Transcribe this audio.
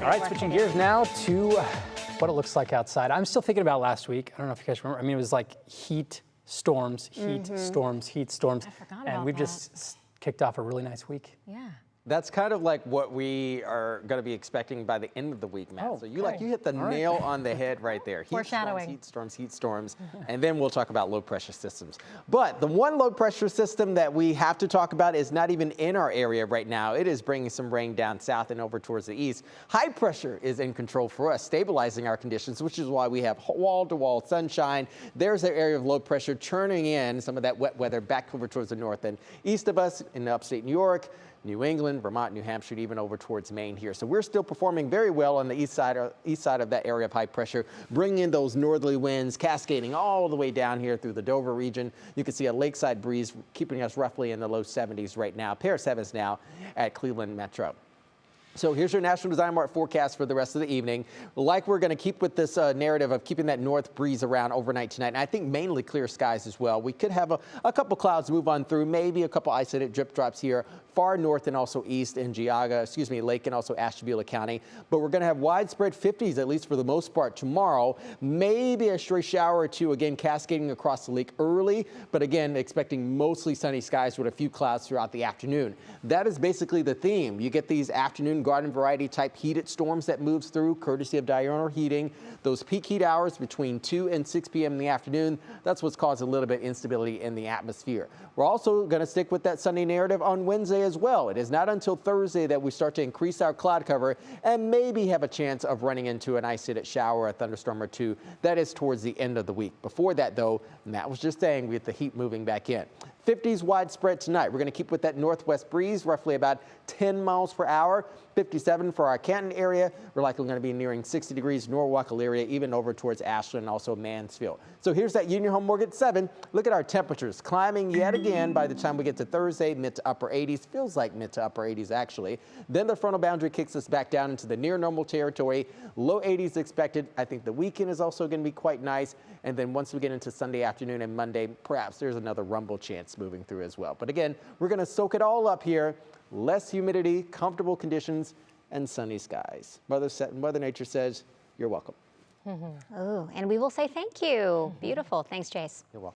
All right, switching gears now to what it looks like outside. I'm still thinking about last week. I don't know if you guys remember. I mean, it was like heat storms, heat storms, heat storms. I forgot about and we've that. just kicked off a really nice week. Yeah. That's kind of like what we are going to be expecting by the end of the week, Matt. Oh, so you hit the nail on the head right there. Foreshadowing. Heat storms, and then we'll talk about low pressure systems. But the one low pressure system that we have to talk about is not even in our area right now. It is bringing some rain down south and over towards the east. High pressure is in control for us, stabilizing our conditions, which is why we have wall-to-wall sunshine. There's the area of low pressure churning in some of that wet weather back over towards the north and east of us in upstate New York, New England, Vermont, New Hampshire, even over towards Maine here. So we're still performing very well on the east side of that area of high pressure, bringing in those northerly winds, cascading all the way down here through the Dover region. You can see a lakeside breeze keeping us roughly in the low 70s right now. Pair 7s now at Cleveland Metro. So here's your National Design Mart forecast for the rest of the evening. Like we're going to keep with this narrative of keeping that north breeze around overnight tonight. And I think mainly clear skies as well. We could have a couple clouds move on through, maybe a couple isolated drip drops here far north and also east in Lake and also Ashtabula County. But we're going to have widespread 50s, at least for the most part, tomorrow. Maybe a stray shower or two, again, cascading across the lake early. But again, expecting mostly sunny skies with a few clouds throughout the afternoon. That is basically the theme. You get these afternoon garden variety type heated storms that moves through, courtesy of diurnal heating. Those peak heat hours between 2 and 6 p.m. in the afternoon, that's what's caused a little bit of instability in the atmosphere. We're also going to stick with that Sunday narrative on Wednesday as well. It is not until Thursday that we start to increase our cloud cover and maybe have a chance of running into an isolated shower or a thunderstorm or two. That is towards the end of the week. Before that, though, Matt was just saying, we get the heat moving back in. 50s widespread tonight. We're going to keep with that northwest breeze, roughly about 10 miles per hour. 57 for our Canton area. We're likely going to be nearing 60 degrees Norwalk area, even over towards Ashland and also Mansfield. So here's that Union Home Mortgage 7. Look at our temperatures climbing yet again by the time we get to Thursday, mid to upper 80s. Feels like mid to upper 80s, actually. Then the frontal boundary kicks us back down into the near normal territory. Low 80s expected. I think the weekend is also going to be quite nice. And then once we get into Sunday afternoon and Monday, perhaps there's another rumble chance moving through as well. But again, we're going to soak it all up here. Less humidity, comfortable conditions, and sunny skies. Mother Nature says, you're welcome. Oh, and we will say thank you. Beautiful. Thanks, Jace. You're welcome.